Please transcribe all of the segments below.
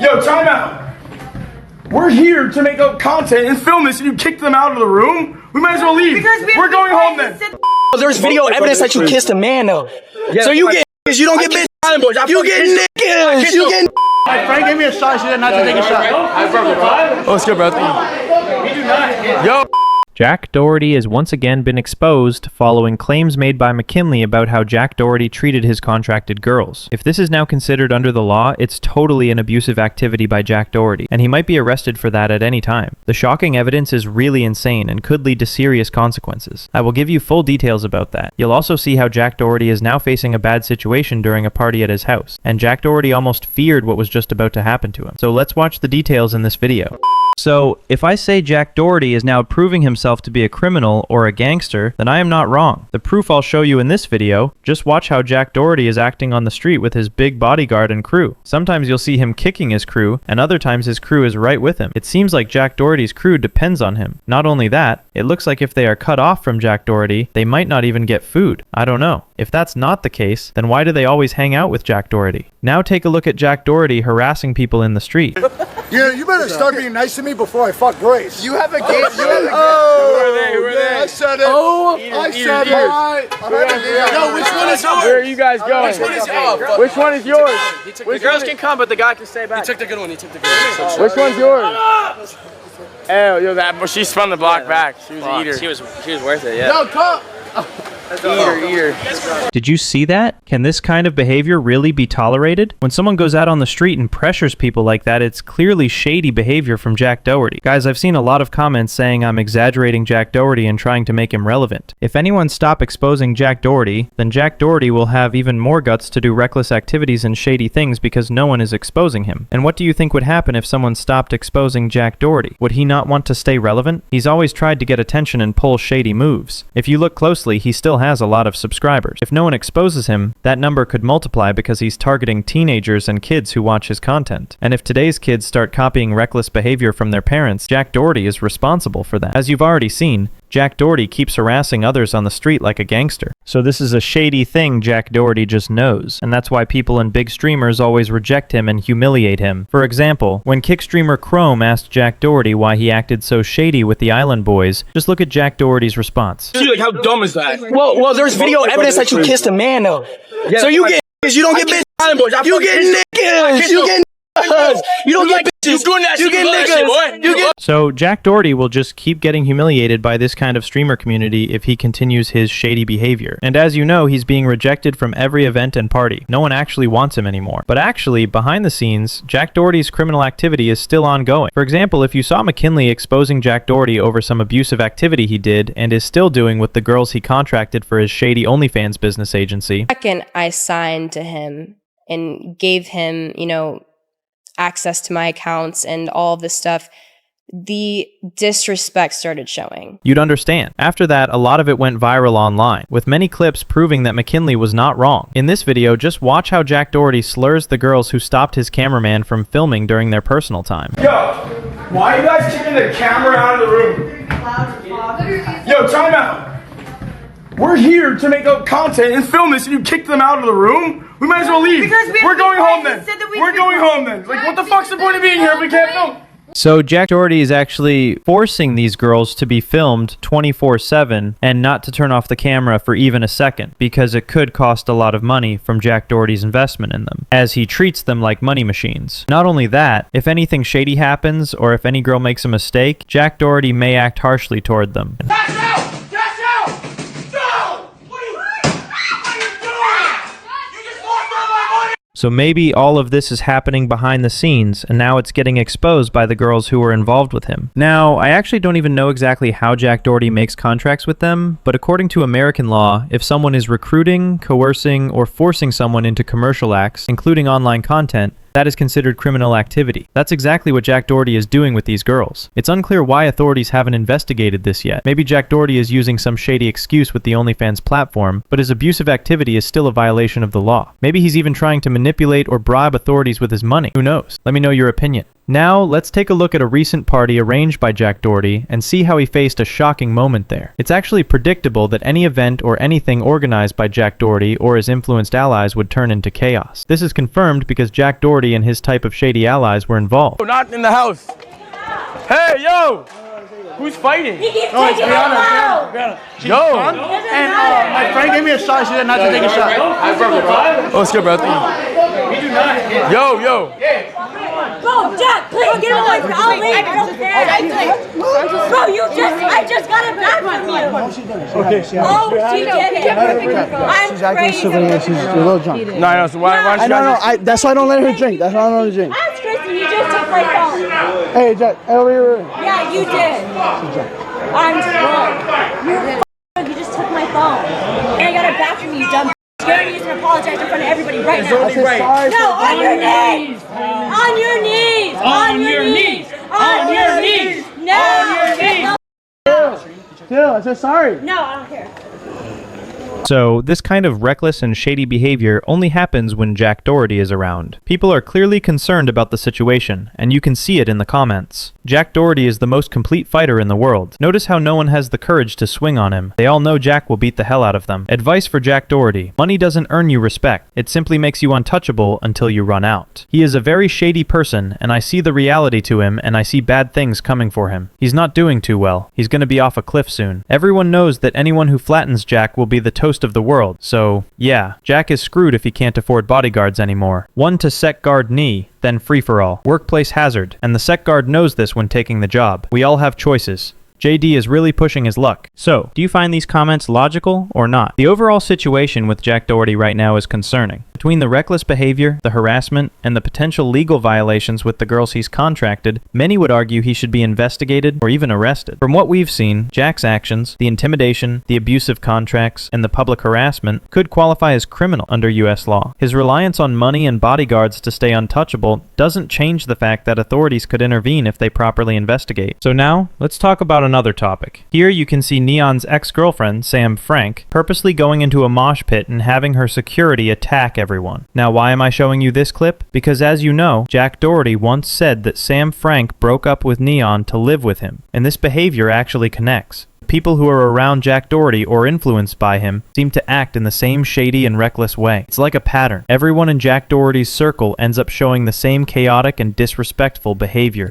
Yo, time out. We're here to make up content and film this, and you kicked them out of the room? We might as well leave. We're going home then. There's video evidence that you kissed a man, though. Yeah, so you get niggas, you don't get bitch. You get niggas. You get. My friend gave me a shot. She said not to take a shot. Oh, it's good, bro. Yo. Jack Doherty has once again been exposed following claims made by McKinley about how Jack Doherty treated his contracted girls. If this is now considered under the law, it's totally an abusive activity by Jack Doherty, and he might be arrested for that at any time. The shocking evidence is really insane and could lead to serious consequences. I will give you full details about that. You'll also see how Jack Doherty is now facing a bad situation during a party at his house, and Jack Doherty almost feared what was just about to happen to him. So let's watch the details in this video. So, if I say Jack Doherty is now proving himself to be a criminal or a gangster, then I am not wrong. The proof I'll show you in this video. Just watch how Jack Doherty is acting on the street with his big bodyguard and crew. Sometimes you'll see him kicking his crew, and other times his crew is right with him. It seems like Jack Doherty's crew depends on him. Not only that, it looks like if they are cut off from Jack Doherty, they might not even get food. I don't know. If that's not the case, then why do they always hang out with Jack Doherty? Now take a look at Jack Doherty harassing people in the street. Yeah, you better start being nice to me before I fuck Grace. You have a game. I said it. Oh, I said it. Yo, which one is yours? Where are you guys going? Which one is yours? Which one is yours? The girls can come, but the guy can stay back. He took the good one. He took the good one. Which one's yours? Oh, yo, that she's from the block back. She was an eater. She was worth it. Yeah. No, come. Eater. Did you see that? Can this kind of behavior really be tolerated? When someone goes out on the street and pressures people like that, it's clearly shady behavior from Jack Doherty. Guys, I've seen a lot of comments saying I'm exaggerating Jack Doherty and trying to make him relevant. If anyone stop exposing Jack Doherty, then Jack Doherty will have even more guts to do reckless activities and shady things because no one is exposing him. And what do you think would happen if someone stopped exposing Jack Doherty? Would he not want to stay relevant? He's always tried to get attention and pull shady moves. If you look closely, he still has a lot of subscribers. If no one exposes him, that number could multiply because he's targeting teenagers and kids who watch his content. And if today's kids start copying reckless behavior from their parents, Jack Doherty is responsible for that. As you've already seen, Jack Doherty keeps harassing others on the street like a gangster. So this is a shady thing Jack Doherty just knows, and that's why people and big streamers always reject him and humiliate him. For example, when kick streamer Chrome asked Jack Doherty why he acted so shady with the Island Boys, just look at Jack Doherty's response. Like, how dumb is that? Well, there's video evidence that you kissed a man, though. Yeah, so you get niggas, you don't get bitch. You get niggas. You get niggas. You don't get bitches. You get niggas. So Jack Doherty will just keep getting humiliated by this kind of streamer community if he continues his shady behavior. And as you know, he's being rejected from every event and party. No one actually wants him anymore. But actually, behind the scenes, Jack Doherty's criminal activity is still ongoing. For example, if you saw McKinley exposing Jack Doherty over some abusive activity he did and is still doing with the girls he contracted for his shady OnlyFans business agency. Second, I signed to him and gave him, access to my accounts and all of this stuff, the disrespect started showing. You'd understand. After that, a lot of it went viral online, with many clips proving that McKinley was not wrong. In this video, just watch how Jack Doherty slurs the girls who stopped his cameraman from filming during their personal time. Yo, why are you guys kicking the camera out of the room? Yo, time out. We're here to make up content and film this, and you kicked them out of the room? We might as well leave. We're going home then. We're going home then. Like, what the fuck's the point of being here if we can't film? So Jack Doherty is actually forcing these girls to be filmed 24/7 and not to turn off the camera for even a second, because it could cost a lot of money from Jack Doherty's investment in them, as he treats them like money machines. Not only that, if anything shady happens or if any girl makes a mistake, Jack Doherty may act harshly toward them. So maybe all of this is happening behind the scenes, and now it's getting exposed by the girls who were involved with him. Now, I actually don't even know exactly how Jack Doherty makes contracts with them, but according to American law, if someone is recruiting, coercing, or forcing someone into commercial acts, including online content, that is considered criminal activity. That's exactly what Jack Doherty is doing with these girls. It's unclear why authorities haven't investigated this yet. Maybe Jack Doherty is using some shady excuse with the OnlyFans platform, but his abusive activity is still a violation of the law. Maybe he's even trying to manipulate or bribe authorities with his money. Who knows? Let me know your opinion. Now, let's take a look at a recent party arranged by Jack Doherty and see how he faced a shocking moment there. It's actually predictable that any event or anything organized by Jack Doherty or his influenced allies would turn into chaos. This is confirmed because Jack Doherty and his type of shady allies were involved. Not in the house. Hey, yo! Who's fighting? He keeps taking it out. Yo! And my friend gave me a shot. She said not to take a shot. Oh, let's go, bro. Yo! Bro, Jack, please get away from I'll leave. I don't care. Bro, I just got it back from you. Okay, Oh, she did it. I'm she's acting crazy. civilian. She's a little drunk. No, I know. So why don't you guys That's why I don't let her drink. That's why I don't let her drink. I'm crazy. You just took my phone. Hey, Jack, over here. Yeah, you did. I'm drunk. You just took my phone. And I got it back from you, dumb. You're gonna use and apologize in front of everybody right now. I said sorry. No, on your knees! On your knees! On your knees! On your knees! No! On your knees! Still, I said sorry. No, I don't care. So, this kind of reckless and shady behavior only happens when Jack Doherty is around. People are clearly concerned about the situation, and you can see it in the comments. Jack Doherty is the most complete fighter in the world. Notice how no one has the courage to swing on him. They all know Jack will beat the hell out of them. Advice for Jack Doherty: money doesn't earn you respect. It simply makes you untouchable until you run out. He is a very shady person, and I see the reality to him, and I see bad things coming for him. He's not doing too well. He's gonna be off a cliff soon. Everyone knows that anyone who flattens Jack will be the toast of the world, so yeah, Jack is screwed if he can't afford bodyguards anymore. One to set guard knee, then free-for-all. Workplace hazard, and the sec guard knows this when taking the job. We all have choices. JD is really pushing his luck. So, do you find these comments logical or not? The overall situation with Jack Doherty right now is concerning. Between the reckless behavior, the harassment, and the potential legal violations with the girls he's contracted, many would argue he should be investigated or even arrested. From what we've seen, Jack's actions, the intimidation, the abusive contracts, and the public harassment could qualify as criminal under US law. His reliance on money and bodyguards to stay untouchable doesn't change the fact that authorities could intervene if they properly investigate. So now, let's talk about another topic. Here you can see Neon's ex-girlfriend, Sam Frank, purposely going into a mosh pit and having her security attack everyone. Now, why am I showing you this clip? Because as you know, Jack Doherty once said that Sam Frank broke up with Neon to live with him, and this behavior actually connects. People who are around Jack Doherty or influenced by him seem to act in the same shady and reckless way. It's like a pattern. Everyone in Jack Doherty's circle ends up showing the same chaotic and disrespectful behavior.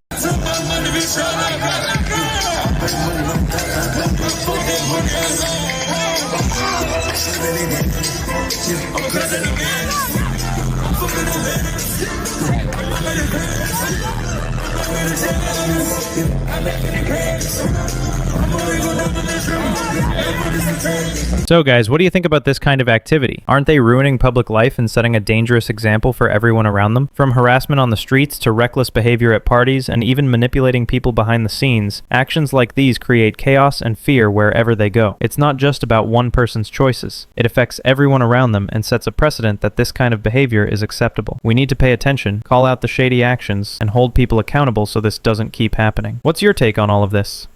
So guys, what do you think about this kind of activity? Aren't they ruining public life and setting a dangerous example for everyone around them? From harassment on the streets to reckless behavior at parties and even manipulating people behind the scenes, actions like these create chaos and fear wherever they go. It's not just about one person's choices. It affects everyone around them and sets a precedent that this kind of behavior is acceptable. We need to pay attention, call out the shady actions, and hold people accountable so this doesn't keep happening. What's your take on all of this?